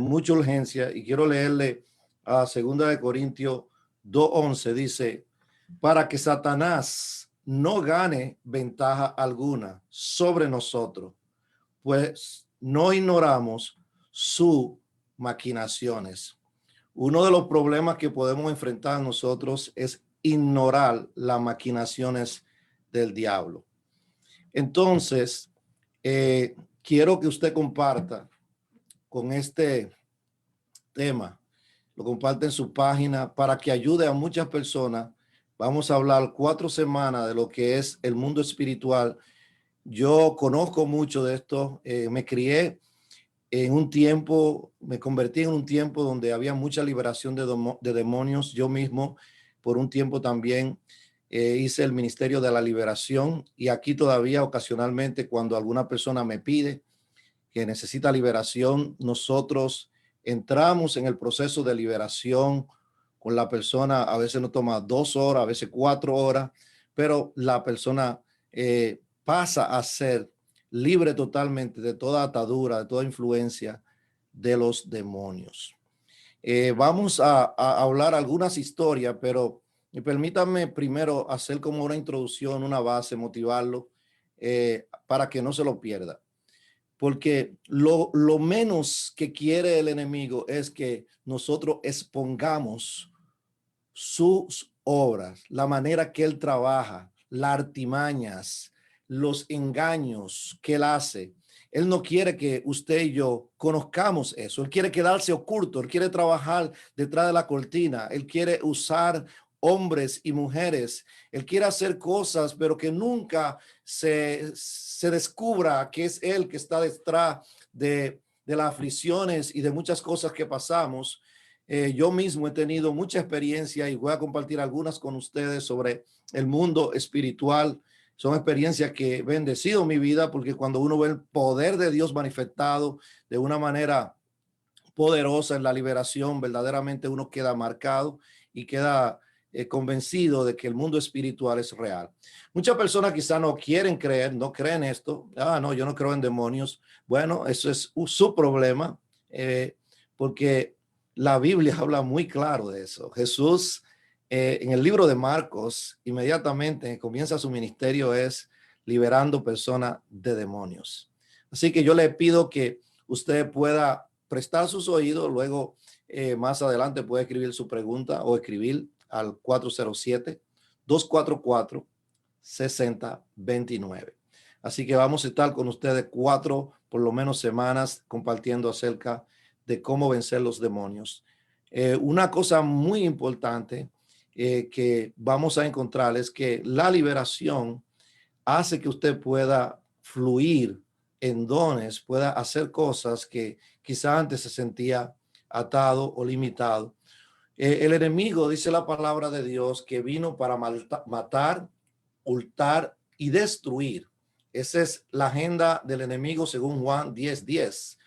mucha urgencia y quiero leerle a 2 Corintios 2:11. Dice, para que Satanás no gane ventaja alguna sobre nosotros, pues no ignoramos sus maquinaciones. Uno de los problemas que podemos enfrentar nosotros es ignorar las maquinaciones del diablo. Entonces, quiero que usted comparta con este tema, lo comparte en su página para que ayude a muchas personas. Vamos a hablar 4 semanas de lo que es el mundo espiritual. Yo conozco mucho de esto, me crié en un tiempo, me convertí en un tiempo donde había mucha liberación de demonios. Yo mismo, por un tiempo también, hice el ministerio de la liberación y aquí todavía ocasionalmente cuando alguna persona me pide que necesita liberación, nosotros entramos en el proceso de liberación con la persona. A veces nos toma 2 horas, a veces 4 horas, pero la persona pasa a ser libre totalmente de toda atadura, de toda influencia de los demonios. Vamos a hablar algunas historias, pero permítanme primero hacer como una introducción, una base, motivarlo para que no se lo pierda. Porque lo menos que quiere el enemigo es que nosotros expongamos sus obras, la manera que él trabaja, las artimañas, los engaños que él hace. Él no quiere que usted y yo conozcamos eso. Él quiere quedarse oculto. Él quiere trabajar detrás de la cortina. Él quiere usar hombres y mujeres. Él quiere hacer cosas, pero que nunca se descubra que es él que está detrás de las aflicciones y de muchas cosas que pasamos. Yo mismo he tenido mucha experiencia y voy a compartir algunas con ustedes sobre el mundo espiritual. Son experiencias que han bendecido mi vida porque cuando uno ve el poder de Dios manifestado de una manera poderosa en la liberación, verdaderamente uno queda marcado y queda convencido de que el mundo espiritual es real. Muchas personas quizás no quieren creer, no creen esto. No, yo no creo en demonios. Bueno, eso es su problema, porque la Biblia habla muy claro de eso. Jesús, en el libro de Marcos, inmediatamente comienza su ministerio es liberando personas de demonios. Así que yo le pido que usted pueda prestar sus oídos, luego más adelante puede escribir su pregunta o escribir al 407-244-6029. Así que vamos a estar con ustedes 4 por lo menos semanas compartiendo acerca de cómo vencer los demonios. Una cosa muy importante que vamos a encontrar es que la liberación hace que usted pueda fluir en dones, pueda hacer cosas que quizá antes se sentía atado o limitado. El enemigo, dice la palabra de Dios, que vino para matar, hurtar y destruir. Esa es la agenda del enemigo según Juan 10:10.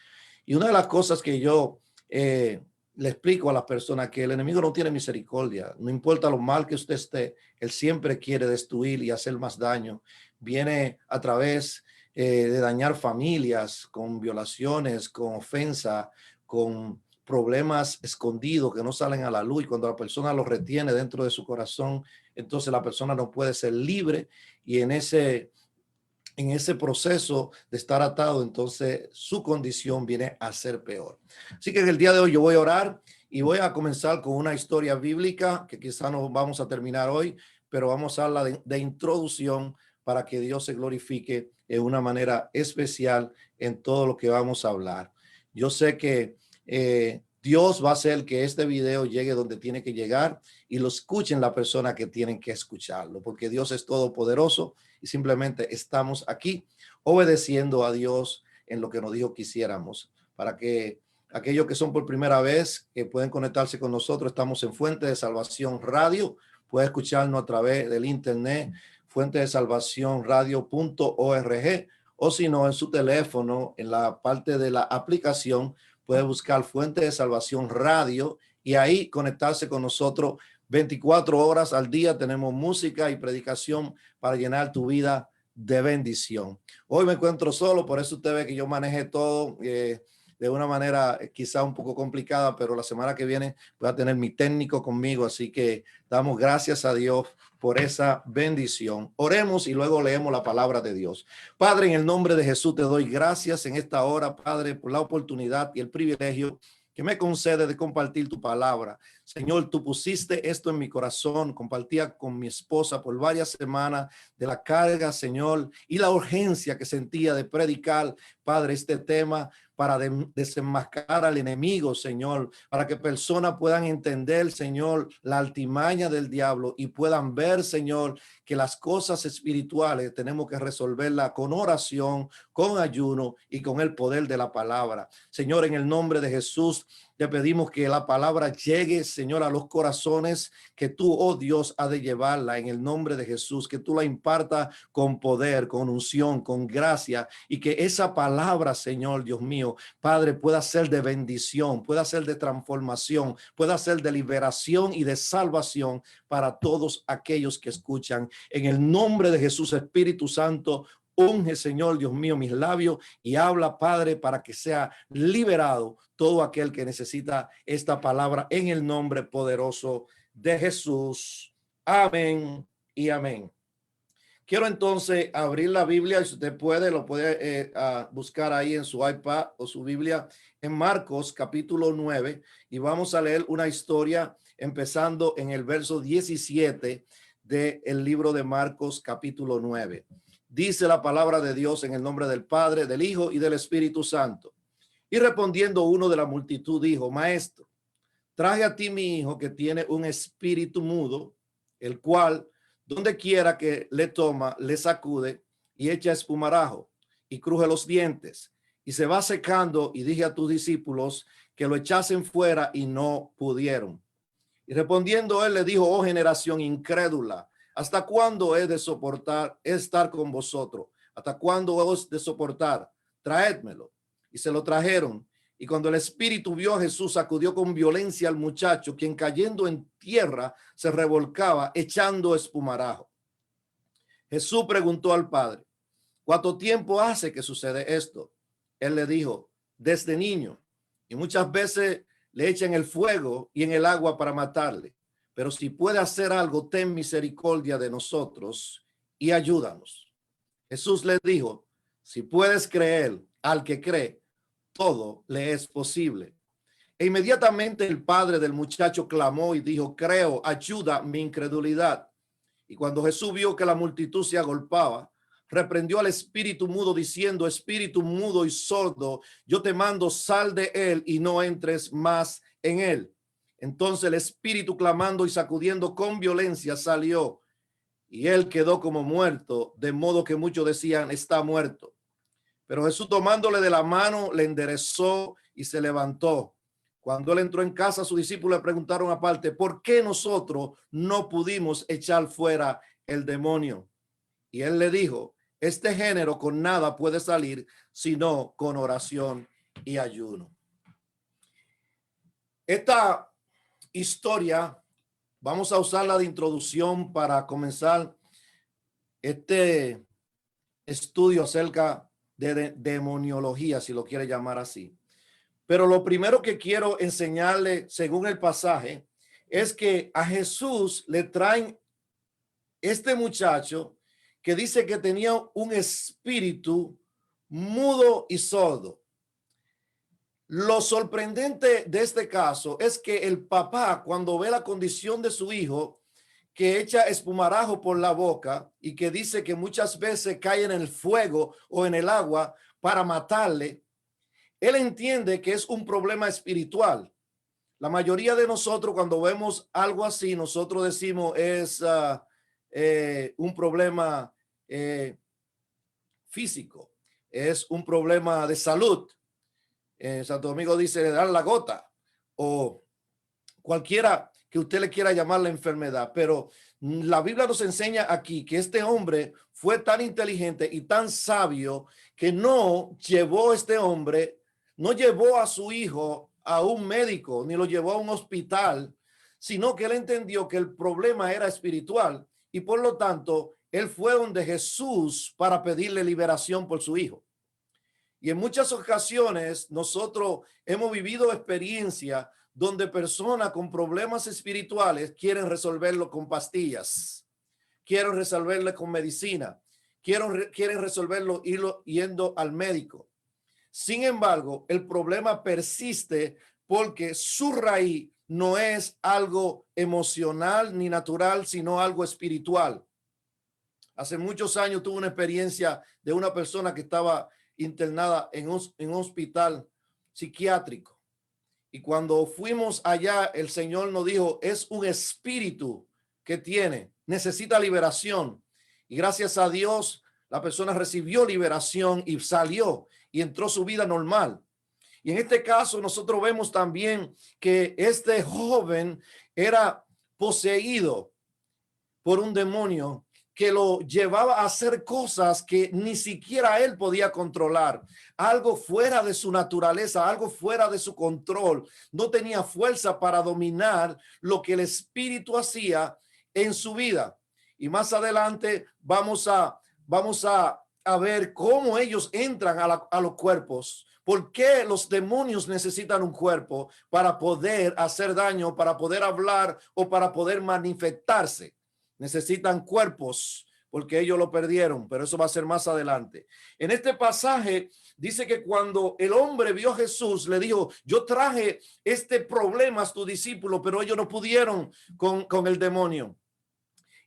Y una de las cosas que yo le explico a las personas que el enemigo no tiene misericordia. No importa lo mal que usted esté, él siempre quiere destruir y hacer más daño. Viene a través de dañar familias con violaciones, con ofensa, con problemas escondidos que no salen a la luz, y cuando la persona los retiene dentro de su corazón, entonces la persona no puede ser libre, y en ese proceso de estar atado, entonces su condición viene a ser peor. Así que en el día de hoy yo voy a orar y voy a comenzar con una historia bíblica que quizá no vamos a terminar hoy, pero vamos a hablar de introducción para que Dios se glorifique en una manera especial en todo lo que vamos a hablar. Yo sé que Dios va a hacer que este video llegue donde tiene que llegar y lo escuchen la persona que tienen que escucharlo, porque Dios es todopoderoso y simplemente estamos aquí obedeciendo a Dios en lo que nos dijo que hiciéramos. Para que aquellos que son por primera vez que pueden conectarse con nosotros, estamos en Fuente de Salvación Radio. Puede escucharnos a través del internet, fuentedesalvacionradio.org, o si no, en su teléfono, en la parte de la aplicación, puede buscar Fuente de Salvación Radio y ahí conectarse con nosotros 24 horas al día. Tenemos música y predicación para llenar tu vida de bendición. Hoy me encuentro solo, por eso usted ve que yo manejé todo. de una manera quizá un poco complicada, pero la semana que viene voy a tener mi técnico conmigo, así que damos gracias a Dios por esa bendición. Oremos y luego leemos la palabra de Dios. Padre, en el nombre de Jesús te doy gracias en esta hora, Padre, por la oportunidad y el privilegio que me concede de compartir tu palabra. Señor, tú pusiste esto en mi corazón, compartía con mi esposa por varias semanas de la carga, Señor, y la urgencia que sentía de predicar, Padre, este tema para desenmascarar al enemigo, Señor, para que personas puedan entender, Señor, la altimaña del diablo y puedan ver, Señor, que las cosas espirituales tenemos que resolverlas con oración, con ayuno y con el poder de la palabra. Señor, en el nombre de Jesús, te pedimos que la palabra llegue, Señor, a los corazones, que tú, oh Dios, has de llevarla en el nombre de Jesús, que tú la impartas con poder, con unción, con gracia, y que esa palabra, Señor, Dios mío, Padre, pueda ser de bendición, pueda ser de transformación, pueda ser de liberación y de salvación para todos aquellos que escuchan. En el nombre de Jesús, Espíritu Santo, unge, Señor, Dios mío, mis labios y habla, Padre, para que sea liberado todo aquel que necesita esta palabra en el nombre poderoso de Jesús. Amén y amén. Quiero entonces abrir la Biblia, si usted puede, lo puede buscar ahí en su iPad o su Biblia, en Marcos capítulo 9, y vamos a leer una historia empezando en el verso 17 del libro de Marcos capítulo 9. Dice la palabra de Dios en el nombre del Padre, del Hijo y del Espíritu Santo. Y respondiendo uno de la multitud dijo: Maestro, traje a ti mi hijo que tiene un espíritu mudo, el cual donde quiera que le toma, le sacude y echa espumarajo y cruje los dientes y se va secando. Y dije a tus discípulos que lo echasen fuera y no pudieron. Y respondiendo él le dijo: oh generación incrédula, ¿hasta cuándo he de soportar estar con vosotros? ¿Hasta cuándo os de soportar? Traédmelo. Y se lo trajeron. Y cuando el espíritu vio a Jesús, sacudió con violencia al muchacho, quien cayendo en tierra se revolcaba, echando espumarajo. Jesús preguntó al padre: ¿cuánto tiempo hace que sucede esto? Él le dijo: desde niño. Y muchas veces le echan el fuego y en el agua para matarle. Pero si puede hacer algo, ten misericordia de nosotros y ayúdanos. Jesús le dijo: si puedes creer, al que cree, todo le es posible. E inmediatamente el padre del muchacho clamó y dijo: creo, ayuda mi incredulidad. Y cuando Jesús vio que la multitud se agolpaba, reprendió al espíritu mudo diciendo: espíritu mudo y sordo, yo te mando, sal de él y no entres más en él. Entonces el espíritu, clamando y sacudiendo con violencia, salió, y él quedó como muerto, de modo que muchos decían: está muerto. Pero Jesús, tomándole de la mano, le enderezó y se levantó. Cuando él entró en casa, sus discípulos le preguntaron aparte: ¿por qué nosotros no pudimos echar fuera el demonio? Y él le dijo: este género con nada puede salir, sino con oración y ayuno. Esta historia vamos a usarla de introducción para comenzar este estudio acerca de demoniología, si lo quiere llamar así. Pero lo primero que quiero enseñarle, según el pasaje, es que a Jesús le traen este muchacho que dice que tenía un espíritu mudo y sordo. Lo sorprendente de este caso es que el papá, cuando ve la condición de su hijo, que echa espumarajo por la boca y que dice que muchas veces cae en el fuego o en el agua para matarle, él entiende que es un problema espiritual. La mayoría de nosotros, cuando vemos algo así, nosotros decimos es un problema físico, es un problema de salud. Santo Domingo dice dar la gota o cualquiera que usted le quiera llamar la enfermedad, pero la Biblia nos enseña aquí que este hombre fue tan inteligente y tan sabio que no llevó no llevó a su hijo a un médico, ni lo llevó a un hospital, sino que él entendió que el problema era espiritual y por lo tanto él fue donde Jesús para pedirle liberación por su hijo. Y en muchas ocasiones nosotros hemos vivido experiencia donde personas con problemas espirituales quieren resolverlo con pastillas, quieren resolverlo con medicina, quieren resolverlo yendo al médico. Sin embargo, el problema persiste porque su raíz no es algo emocional ni natural, sino algo espiritual. Hace muchos años tuve una experiencia de una persona que estaba internada en un hospital psiquiátrico. Y cuando fuimos allá, el Señor nos dijo, es un espíritu que tiene, necesita liberación. Y gracias a Dios, la persona recibió liberación y salió y entró su vida normal. Y en este caso, nosotros vemos también que este joven era poseído por un demonio que lo llevaba a hacer cosas que ni siquiera él podía controlar, algo fuera de su naturaleza, algo fuera de su control. No tenía fuerza para dominar lo que el espíritu hacía en su vida. Y más adelante vamos a ver cómo ellos entran a los cuerpos. ¿Por qué los demonios necesitan un cuerpo para poder hacer daño, para poder hablar o para poder manifestarse? Necesitan cuerpos porque ellos lo perdieron, pero eso va a ser más adelante. En este pasaje dice que cuando el hombre vio a Jesús, le dijo, yo traje este problema a tu discípulo, pero ellos no pudieron con el demonio.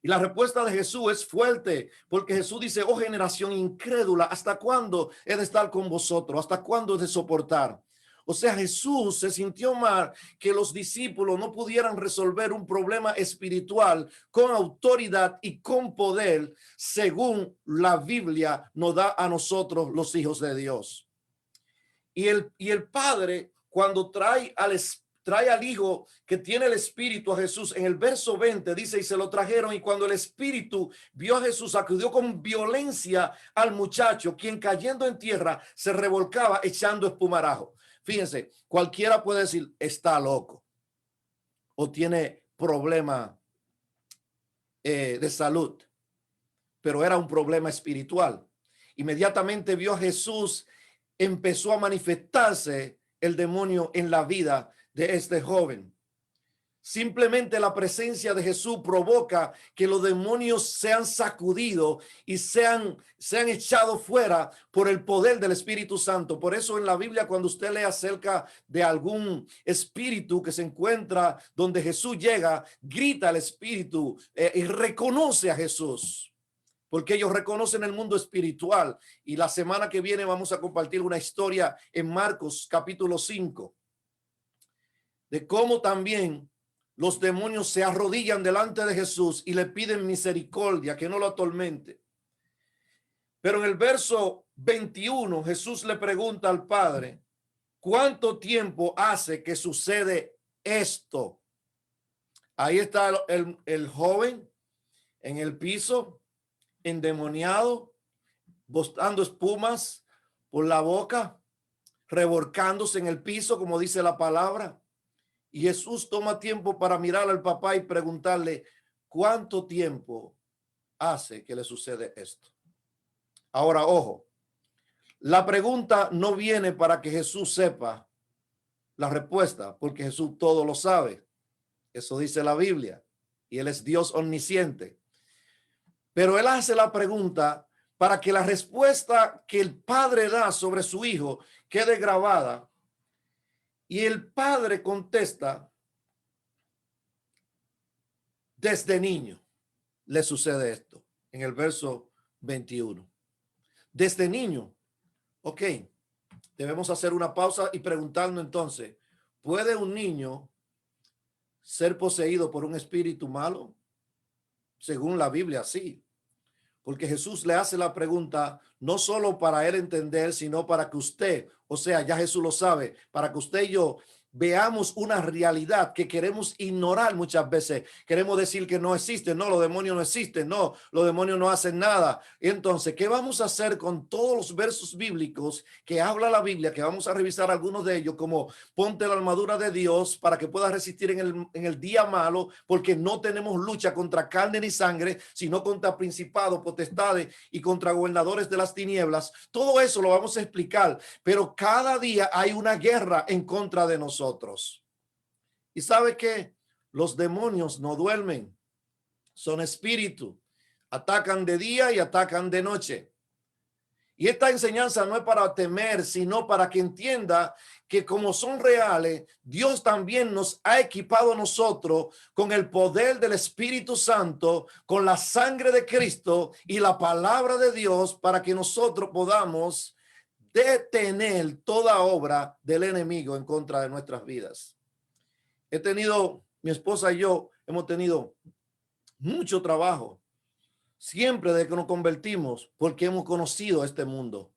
Y la respuesta de Jesús es fuerte, porque Jesús dice, oh generación incrédula, ¿hasta cuándo he de estar con vosotros? ¿Hasta cuándo he de soportar? O sea, Jesús se sintió mal que los discípulos no pudieran resolver un problema espiritual con autoridad y con poder, según la Biblia nos da a nosotros los hijos de Dios. Y el Padre, cuando trae al Hijo que tiene el Espíritu a Jesús, en el verso 20 dice, y se lo trajeron, y cuando el Espíritu vio a Jesús, sacudió con violencia al muchacho, quien cayendo en tierra se revolcaba echando espumarajo. Fíjense, cualquiera puede decir, está loco o tiene problema de salud, pero era un problema espiritual. Inmediatamente vio a Jesús, empezó a manifestarse el demonio en la vida de este joven. Simplemente la presencia de Jesús provoca que los demonios sean sacudidos y sean echados fuera por el poder del Espíritu Santo. Por eso en la Biblia, cuando usted lee acerca de algún espíritu que se encuentra donde Jesús llega, grita al espíritu y reconoce a Jesús, porque ellos reconocen el mundo espiritual. Y la semana que viene vamos a compartir una historia en Marcos capítulo 5 de cómo también los demonios se arrodillan delante de Jesús y le piden misericordia, que no lo atormente. Pero en el verso 21, Jesús le pregunta al Padre, ¿cuánto tiempo hace que sucede esto? Ahí está el joven en el piso, endemoniado, botando espumas por la boca, revolcándose en el piso, como dice la palabra. Y Jesús toma tiempo para mirar al papá y preguntarle, ¿cuánto tiempo hace que le sucede esto? Ahora, ojo, la pregunta no viene para que Jesús sepa la respuesta, porque Jesús todo lo sabe. Eso dice la Biblia. Y Él es Dios omnisciente. Pero Él hace la pregunta para que la respuesta que el Padre da sobre su Hijo quede grabada. Y el Padre contesta, desde niño le sucede esto, en el verso 21. Desde niño, ok, debemos hacer una pausa y preguntarnos entonces, ¿puede un niño ser poseído por un espíritu malo? Según la Biblia, sí. Porque Jesús le hace la pregunta no solo para él entender, sino para que usted, o sea, ya Jesús lo sabe, para que usted y yo veamos una realidad que queremos ignorar muchas veces. Queremos decir que no existe. No, los demonios no existen. No, los demonios no hacen nada. Entonces, ¿qué vamos a hacer con todos los versos bíblicos que habla la Biblia? Que vamos a revisar algunos de ellos, como ponte la armadura de Dios para que puedas resistir en el día malo, porque no tenemos lucha contra carne ni sangre, sino contra principados, potestades y contra gobernadores de las tinieblas. Todo eso lo vamos a explicar, pero cada día hay una guerra en contra de nosotros. Y sabe que los demonios no duermen, son espíritu, atacan de día y atacan de noche. Y esta enseñanza no es para temer, sino para que entienda que como son reales, Dios también nos ha equipado a nosotros con el poder del Espíritu Santo, con la sangre de Cristo y la palabra de Dios, para que nosotros podamos detener toda obra del enemigo en contra de nuestras vidas. Mi esposa y yo hemos tenido mucho trabajo siempre desde que nos convertimos, porque hemos conocido este mundo.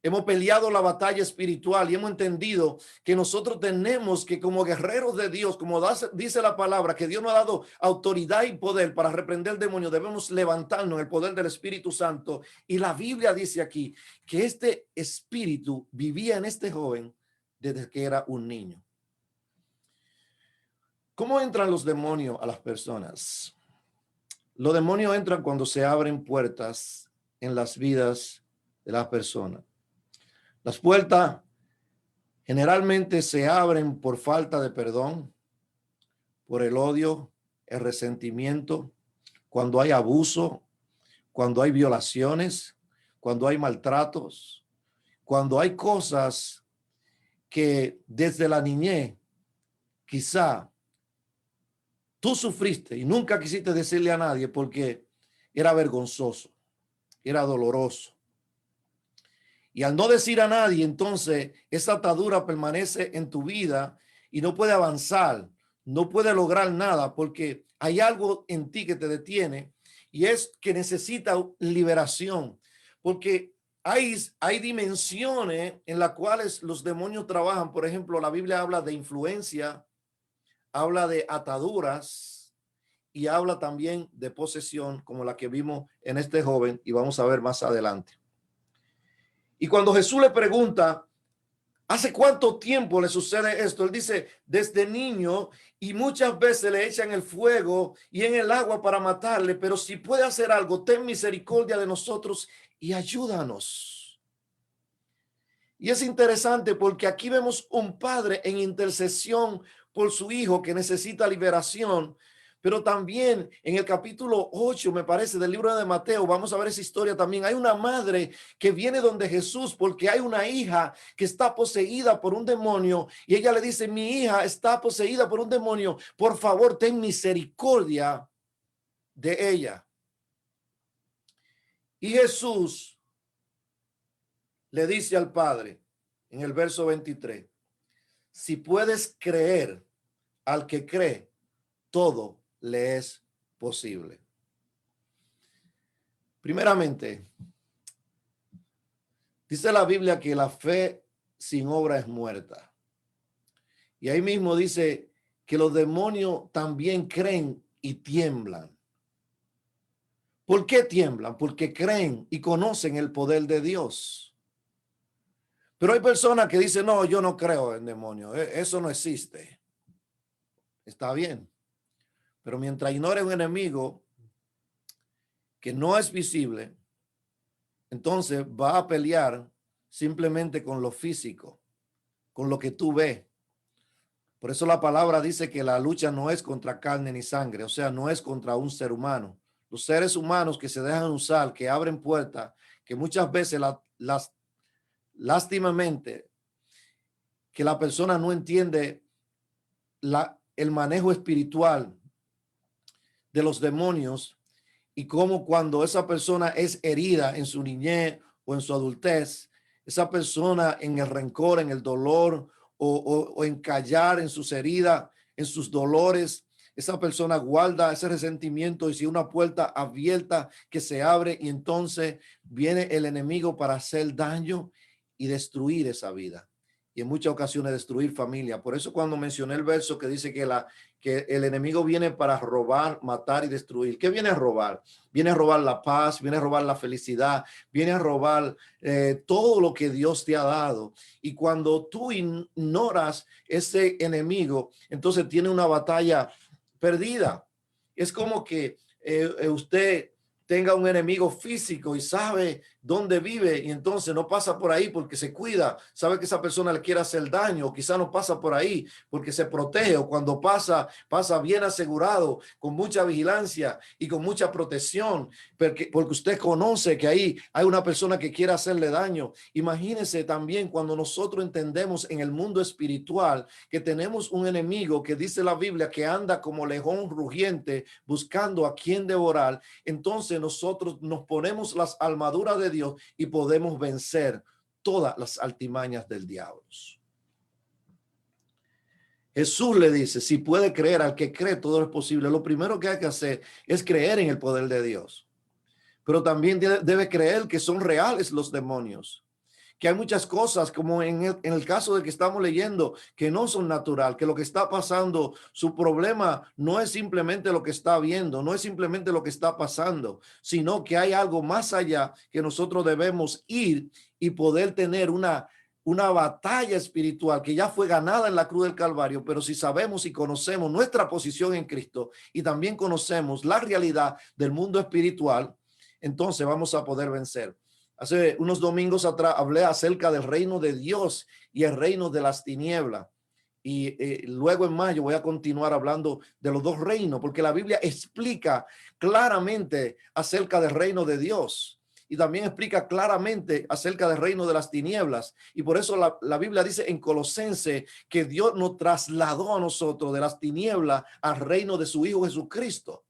Hemos peleado la batalla espiritual y hemos entendido que nosotros tenemos que, como guerreros de Dios, como dice la palabra, que Dios nos ha dado autoridad y poder para reprender el demonio, debemos levantarnos en el poder del Espíritu Santo. Y la Biblia dice aquí que este espíritu vivía en este joven desde que era un niño. ¿Cómo entran los demonios a las personas? Los demonios entran cuando se abren puertas en las vidas de las personas. Las puertas generalmente se abren por falta de perdón, por el odio, el resentimiento, cuando hay abuso, cuando hay violaciones, cuando hay maltratos, cuando hay cosas que desde la niñez quizá tú sufriste y nunca quisiste decirle a nadie porque era vergonzoso, era doloroso. Y al no decir a nadie, entonces esa atadura permanece en tu vida y no puede avanzar, no puede lograr nada porque hay algo en ti que te detiene y es que necesita liberación. Porque hay dimensiones en las cuales los demonios trabajan. Por ejemplo, la Biblia habla de influencia, habla de ataduras y habla también de posesión, como la que vimos en este joven y vamos a ver más adelante. Y cuando Jesús le pregunta, ¿hace cuánto tiempo le sucede esto? Él dice, desde niño, y muchas veces le echan el fuego y en el agua para matarle, pero si puede hacer algo, ten misericordia de nosotros y ayúdanos. Y es interesante porque aquí vemos un padre en intercesión por su hijo que necesita liberación. Pero también en el capítulo 8, me parece, del libro de Mateo, vamos a ver esa historia también. Hay una madre que viene donde Jesús porque hay una hija que está poseída por un demonio y ella le dice, mi hija está poseída por un demonio, por favor, ten misericordia de ella. Y Jesús le dice al padre en el verso 23, si puedes creer, al que cree, todo le es posible. Primeramente, dice la Biblia que la fe sin obra es muerta. Y ahí mismo dice que los demonios también creen y tiemblan. ¿Por qué tiemblan? Porque creen y conocen el poder de Dios. Pero hay personas que dicen, no, yo no creo en demonios, eso no existe. Está bien. Pero mientras ignore un enemigo que no es visible, entonces va a pelear simplemente con lo físico, con lo que tú ves. Por eso la palabra dice que la lucha no es contra carne ni sangre, o sea, no es contra un ser humano. Los seres humanos que se dejan usar, que abren puertas, que muchas veces lástimamente, que la persona no entiende el manejo espiritual de los demonios y cómo cuando esa persona es herida en su niñez o en su adultez, esa persona en el rencor, en el dolor o en callar en sus heridas, en sus dolores, esa persona guarda ese resentimiento y si una puerta abierta que se abre y entonces viene el enemigo para hacer daño y destruir esa vida. y en muchas ocasiones destruir familia. Por eso cuando mencioné el verso que dice que el enemigo viene para robar, matar y destruir. ¿Qué viene a robar? Viene a robar la paz, viene a robar la felicidad, viene a robar todo lo que Dios te ha dado. Y cuando tú ignoras ese enemigo, entonces tiene una batalla perdida. Es como que usted tenga un enemigo físico y sabe dónde vive y entonces no pasa por ahí porque se cuida, sabe que esa persona le quiere hacer daño, o quizá no pasa por ahí porque se protege, o cuando pasa bien asegurado, con mucha vigilancia y con mucha protección, porque usted conoce que ahí hay una persona que quiere hacerle daño. Imagínense también cuando nosotros entendemos en el mundo espiritual que tenemos un enemigo que dice la Biblia que anda como león rugiente buscando a quien devorar. Entonces nosotros nos ponemos las armaduras de Dios y podemos vencer todas las artimañas del diablo. Jesús le dice, si puede creer, al que cree todo es posible. Lo primero que hay que hacer es creer en el poder de Dios, pero también debe creer que son reales los demonios, que hay muchas cosas, como en el caso de que estamos leyendo, que no son natural, que lo que está pasando, su problema no es simplemente lo que está viendo, no es simplemente lo que está pasando, sino que hay algo más allá que nosotros debemos ir y poder tener una batalla espiritual que ya fue ganada en la cruz del Calvario. Pero si sabemos y conocemos nuestra posición en Cristo y también conocemos la realidad del mundo espiritual, entonces vamos a poder vencer. Hace unos domingos atrás hablé acerca del reino de Dios y el reino de las tinieblas. Y luego en mayo voy a continuar hablando de los dos reinos, porque la Biblia explica claramente acerca del reino de Dios y también explica claramente acerca del reino de las tinieblas. Y por eso la Biblia dice en Colosenses que Dios nos trasladó a nosotros de las tinieblas al reino de su Hijo Jesucristo,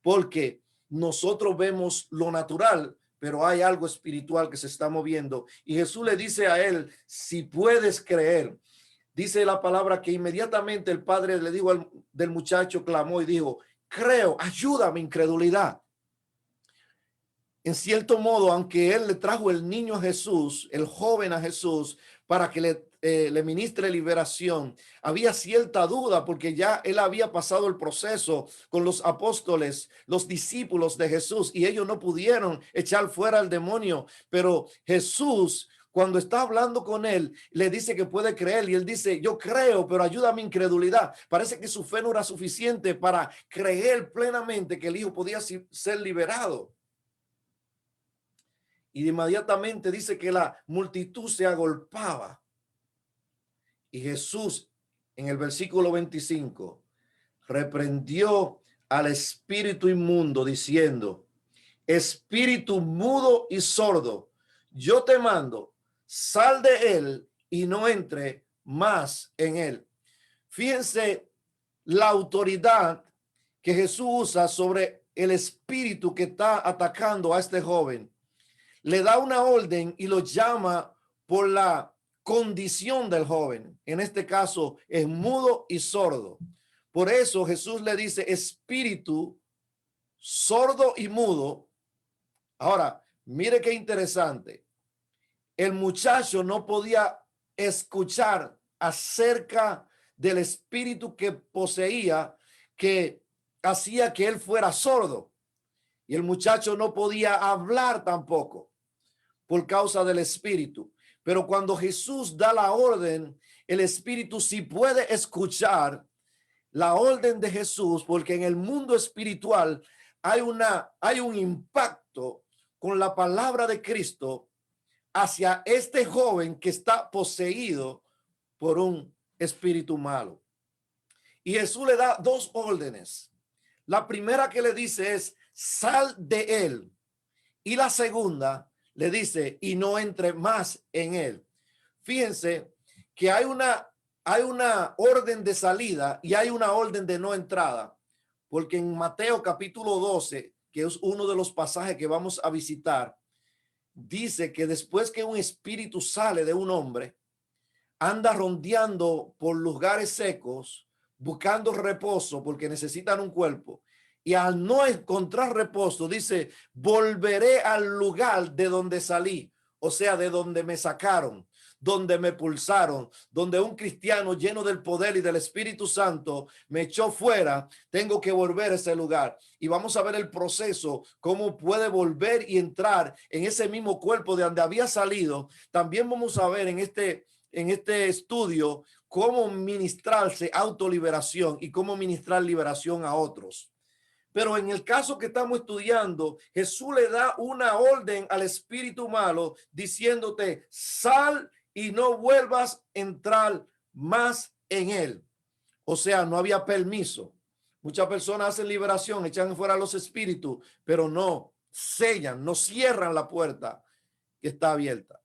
porque nosotros vemos lo natural, pero hay algo espiritual que se está moviendo. Y Jesús le dice a él, si puedes creer. Dice la palabra que inmediatamente el padre le dijo del muchacho, clamó y dijo, creo, ayúdame, incredulidad. En cierto modo, aunque él le trajo el niño a Jesús, el joven a Jesús, para que le ministre liberación, había cierta duda porque ya él había pasado el proceso con los apóstoles, los discípulos de Jesús, y ellos no pudieron echar fuera al demonio. Pero Jesús, cuando está hablando con él, le dice que puede creer y él dice, yo creo, pero ayúdame incredulidad. Parece que su fe no era suficiente para creer plenamente que el hijo podía ser liberado. Y inmediatamente dice que la multitud se agolpaba. Y Jesús, en el versículo 25, reprendió al espíritu inmundo diciendo, espíritu mudo y sordo, yo te mando, sal de él y no entre más en él. Fíjense la autoridad que Jesús usa sobre el espíritu que está atacando a este joven. Le da una orden y lo llama por la condición del joven. En este caso es mudo y sordo. Por eso Jesús le dice espíritu sordo y mudo. Ahora, mire qué interesante. El muchacho no podía escuchar acerca del espíritu que poseía, que hacía que él fuera sordo. Y el muchacho no podía hablar tampoco por causa del espíritu. Pero cuando Jesús da la orden, el espíritu sí puede escuchar la orden de Jesús, porque en el mundo espiritual hay un impacto con la palabra de Cristo hacia este joven que está poseído por un espíritu malo. Y Jesús le da dos órdenes. La primera que le dice es, sal de él. Y la segunda le dice, y no entre más en él. Fíjense que hay una orden de salida y hay una orden de no entrada, porque en Mateo capítulo 12, que es uno de los pasajes que vamos a visitar, dice que después que un espíritu sale de un hombre, anda rondeando por lugares secos, buscando reposo porque necesitan un cuerpo. Y al no encontrar reposo, dice, volveré al lugar de donde salí, o sea, de donde me sacaron, donde me pulsaron, donde un cristiano lleno del poder y del Espíritu Santo me echó fuera, tengo que volver a ese lugar. Y vamos a ver el proceso, cómo puede volver y entrar en ese mismo cuerpo de donde había salido. También vamos a ver en este estudio cómo ministrarse autoliberación y cómo ministrar liberación a otros. Pero en el caso que estamos estudiando, Jesús le da una orden al espíritu malo diciéndote, sal y no vuelvas a entrar más en él. O sea, no había permiso. Muchas personas hacen liberación, echan fuera los espíritus, pero no sellan, no cierran la puerta que está abierta.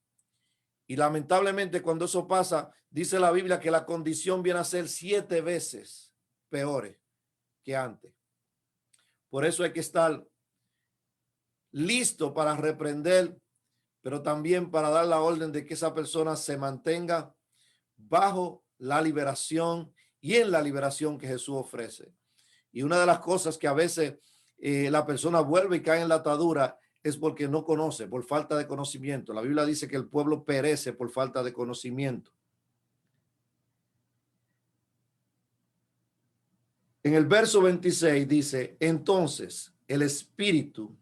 Y lamentablemente cuando eso pasa, dice la Biblia que la condición viene a ser 7 veces peores que antes. Por eso hay que estar listo para reprender, pero también para dar la orden de que esa persona se mantenga bajo la liberación y en la liberación que Jesús ofrece. Y una de las cosas que a veces la persona vuelve y cae en la atadura es porque no conoce, por falta de conocimiento. La Biblia dice que el pueblo perece por falta de conocimiento. En el verso 26 dice, entonces el espíritu,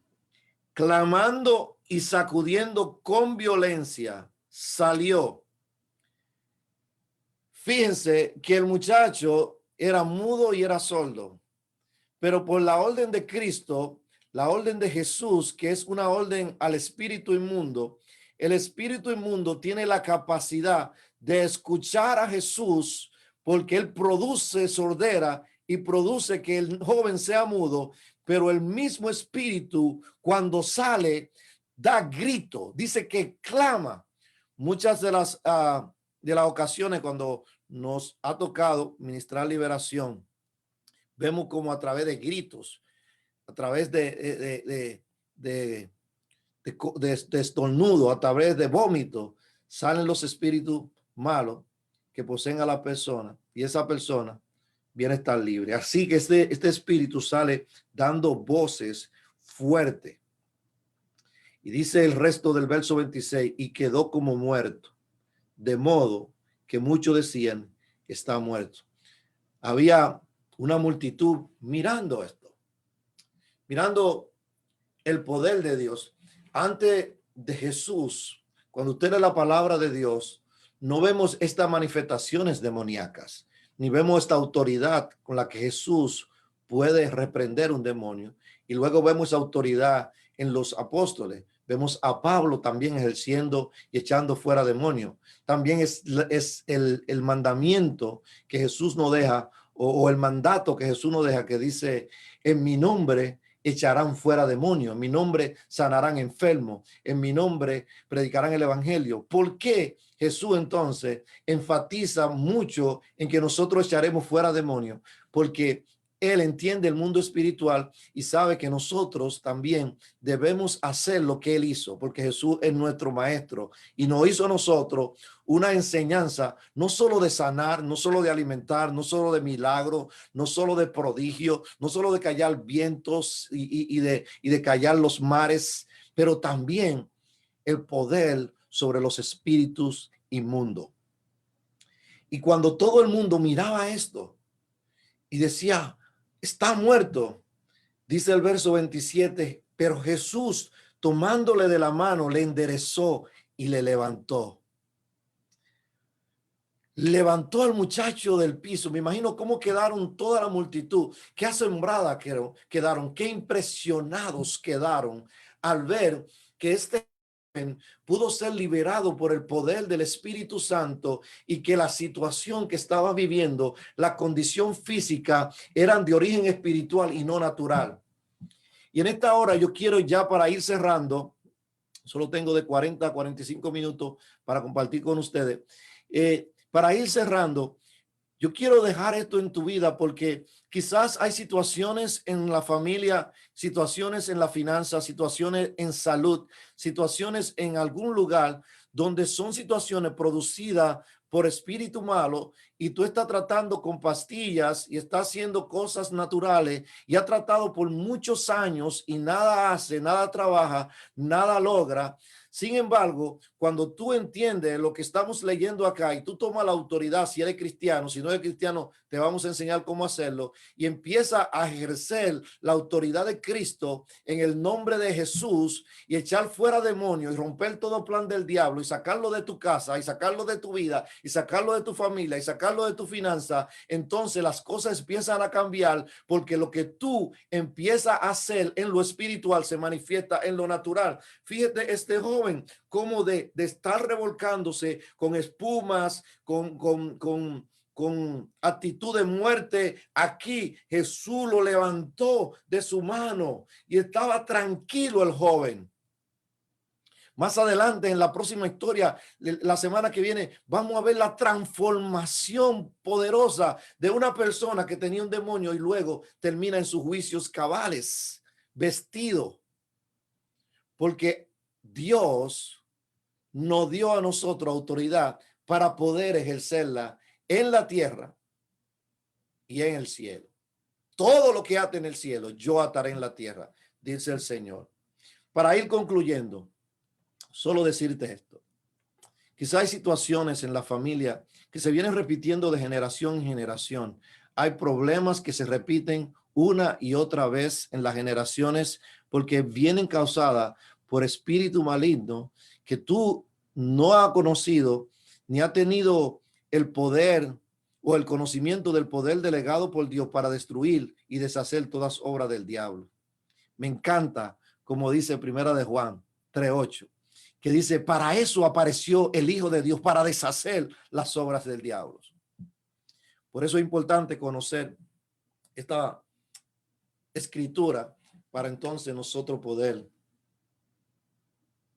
clamando y sacudiendo con violencia, salió. Fíjense que el muchacho era mudo y era sordo, pero por la orden de Cristo, la orden de Jesús, que es una orden al espíritu inmundo, el espíritu inmundo tiene la capacidad de escuchar a Jesús porque él produce sordera y produce que el joven sea mudo, pero el mismo espíritu cuando sale da grito, dice que clama. Muchas de las ocasiones cuando nos ha tocado ministrar liberación, vemos como a través de gritos, a través de estornudo, a través de vómito, salen los espíritus malos que poseen a la persona y esa persona viene a estar libre. Así que este espíritu sale dando voces fuertes. Y dice el resto del verso 26, y quedó como muerto, de modo que muchos decían, está muerto. Había una multitud mirando esto, mirando el poder de Dios. Antes de Jesús, cuando usted lee la palabra de Dios, no vemos estas manifestaciones demoníacas, ni vemos esta autoridad con la que Jesús puede reprender un demonio. Y luego vemos autoridad en los apóstoles. Vemos a Pablo también ejerciendo y echando fuera demonios. También es el mandamiento que Jesús nos deja, o el mandato que Jesús nos deja, que dice, en mi nombre echarán fuera demonios, en mi nombre sanarán enfermos, en mi nombre predicarán el evangelio. ¿Por qué Jesús entonces enfatiza mucho en que nosotros echaremos fuera demonios? Porque él entiende el mundo espiritual y sabe que nosotros también debemos hacer lo que él hizo, porque Jesús es nuestro maestro y nos hizo a nosotros una enseñanza, no solo de sanar, no solo de alimentar, no solo de milagros, no solo de prodigio, no solo de callar vientos y de callar los mares, pero también el poder sobre los espíritus inmundos. Y cuando todo el mundo miraba esto y decía, está muerto, dice el verso 27, pero Jesús, tomándole de la mano, le enderezó y le levantó. Levantó al muchacho del piso. Me imagino cómo quedaron toda la multitud, qué asombrada quedaron, qué impresionados quedaron al ver que este pudo ser liberado por el poder del Espíritu Santo y que la situación que estaba viviendo, la condición física, eran de origen espiritual y no natural. Y en esta hora yo quiero, ya para ir cerrando, solo tengo de 40 a 45 minutos para compartir con ustedes. Para ir cerrando, yo quiero dejar esto en tu vida porque quizás hay situaciones en la familia, situaciones en la finanza, situaciones en salud, situaciones en algún lugar donde son situaciones producidas por espíritu malo y tú estás tratando con pastillas y estás haciendo cosas naturales y ha tratado por muchos años y nada hace, nada trabaja, nada logra. Sin embargo, cuando tú entiendes lo que estamos leyendo acá y tú tomas la autoridad, si eres cristiano, si no eres cristiano, te vamos a enseñar cómo hacerlo y empieza a ejercer la autoridad de Cristo en el nombre de Jesús y echar fuera demonios y romper todo plan del diablo y sacarlo de tu casa y sacarlo de tu vida y sacarlo de tu familia y sacarlo de tu finanza. Entonces las cosas empiezan a cambiar porque lo que tú empiezas a hacer en lo espiritual se manifiesta en lo natural. Fíjate este joven como de estar revolcándose con espumas, con actitud de muerte. Aquí Jesús lo levantó de su mano y estaba tranquilo el joven. Más adelante, en la próxima historia, la semana que viene, vamos a ver la transformación poderosa de una persona que tenía un demonio y luego termina en sus juicios cabales, vestido. Porque Dios nos dio a nosotros autoridad para poder ejercerla en la tierra y en el cielo. Todo lo que ate en el cielo, yo ataré en la tierra, dice el Señor. Para ir concluyendo, solo decirte esto. Quizá hay situaciones en la familia que se vienen repitiendo de generación en generación. Hay problemas que se repiten una y otra vez en las generaciones porque vienen causadas por espíritu maligno que tú no has conocido ni has tenido el poder o el conocimiento del poder delegado por Dios para destruir y deshacer todas obras del diablo. Me encanta, como dice Primera de Juan 3:8, que dice, para eso apareció el Hijo de Dios, para deshacer las obras del diablo. Por eso es importante conocer esta escritura para entonces nosotros poder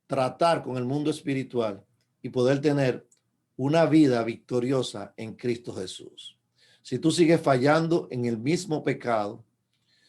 tratar con el mundo espiritual y poder tener una vida victoriosa en Cristo Jesús. Si tú sigues fallando en el mismo pecado,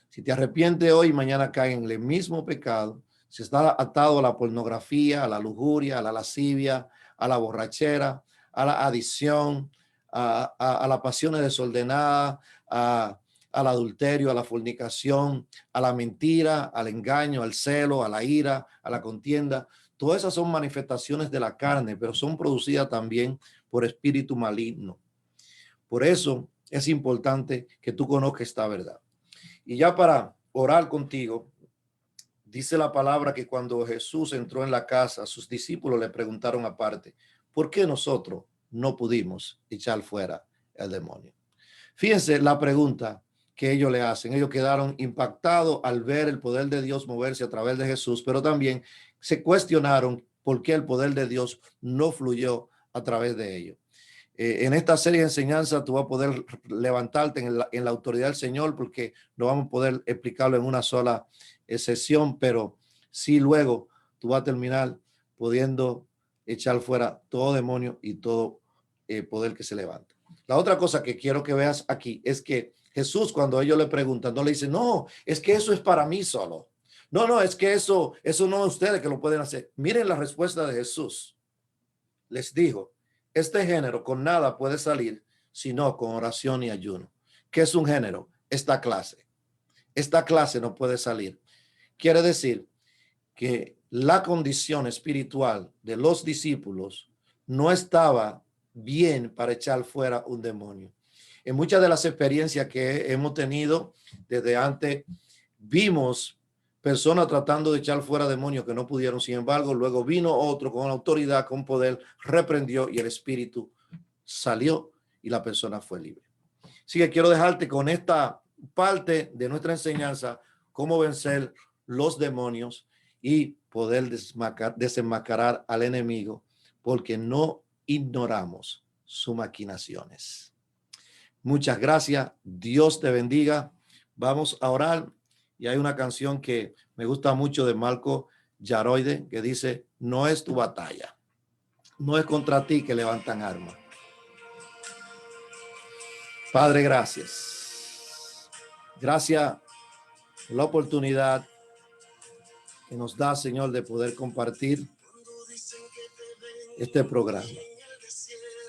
si te arrepientes hoy y mañana caes en el mismo pecado, si estás atado a la pornografía, a la lujuria, a la lascivia, a la borrachera, a la adicción, a las pasiones desordenadas, al adulterio, a la fornicación, a la mentira, al engaño, al celo, a la ira, a la contienda. Todas esas son manifestaciones de la carne, pero son producidas también por espíritu maligno. Por eso es importante que tú conozcas esta verdad. Y ya para orar contigo, dice la palabra que cuando Jesús entró en la casa, sus discípulos le preguntaron aparte, ¿por qué nosotros no pudimos echar fuera el demonio? Fíjense la pregunta que ellos le hacen. Ellos quedaron impactados al ver el poder de Dios moverse a través de Jesús, pero también se cuestionaron por qué el poder de Dios no fluyó a través de ellos. En esta serie de enseñanza tú vas a poder levantarte en la autoridad del Señor porque no vamos a poder explicarlo en una sola sesión, pero sí luego tú vas a terminar pudiendo echar fuera todo demonio y todo poder que se levanta. La otra cosa que quiero que veas aquí es que Jesús, cuando ellos le preguntan, no le dicen, no, es que eso es para mí solo. No, es que eso no es ustedes que lo pueden hacer. Miren la respuesta de Jesús. Les dijo, este género con nada puede salir, sino con oración y ayuno. ¿Qué es un género? Esta clase. Esta clase no puede salir. Quiere decir que la condición espiritual de los discípulos no estaba bien para echar fuera un demonio. En muchas de las experiencias que hemos tenido desde antes, vimos personas tratando de echar fuera demonios que no pudieron. Sin embargo, luego vino otro con autoridad, con poder, reprendió y el espíritu salió y la persona fue libre. Así que quiero dejarte con esta parte de nuestra enseñanza, cómo vencer los demonios y poder desenmascarar al enemigo, porque no ignoramos sus maquinaciones. Muchas gracias. Dios te bendiga. Vamos a orar. Y hay una canción que me gusta mucho de Marco Yaroide que dice, no es tu batalla, no es contra ti que levantan armas. Padre, gracias. Gracias por la oportunidad que nos da, Señor, de poder compartir este programa.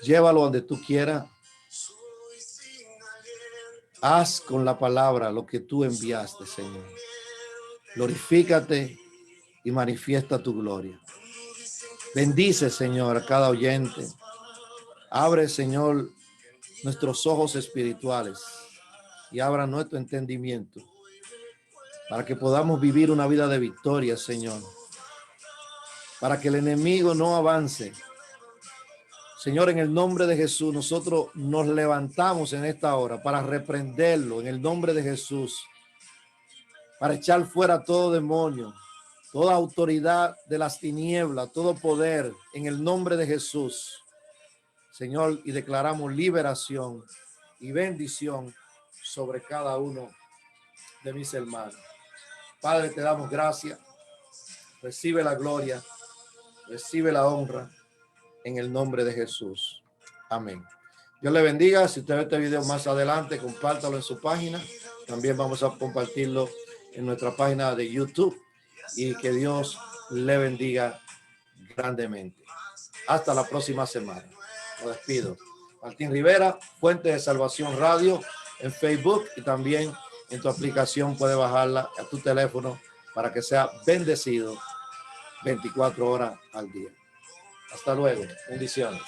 Llévalo donde tú quieras. Haz con la palabra lo que tú enviaste, Señor. Glorifícate y manifiesta tu gloria. Bendice, Señor, a cada oyente. Abre, Señor, nuestros ojos espirituales y abra nuestro entendimiento para que podamos vivir una vida de victoria, Señor. Para que el enemigo no avance. Señor, en el nombre de Jesús, nosotros nos levantamos en esta hora para reprenderlo en el nombre de Jesús, para echar fuera todo demonio, toda autoridad de las tinieblas, todo poder en el nombre de Jesús, Señor, y declaramos liberación y bendición sobre cada uno de mis hermanos. Padre, te damos gracias. Recibe la gloria, recibe la honra en el nombre de Jesús. Amén. Dios le bendiga. Si usted ve este video más adelante, compártalo en su página. También vamos a compartirlo en nuestra página de YouTube. Y que Dios le bendiga grandemente. Hasta la próxima semana. Lo despido. Martín Rivera, Fuente de Salvación Radio, en Facebook, y también en tu aplicación puedes bajarla a tu teléfono para que sea bendecido 24 horas al día. Hasta luego. Bendiciones.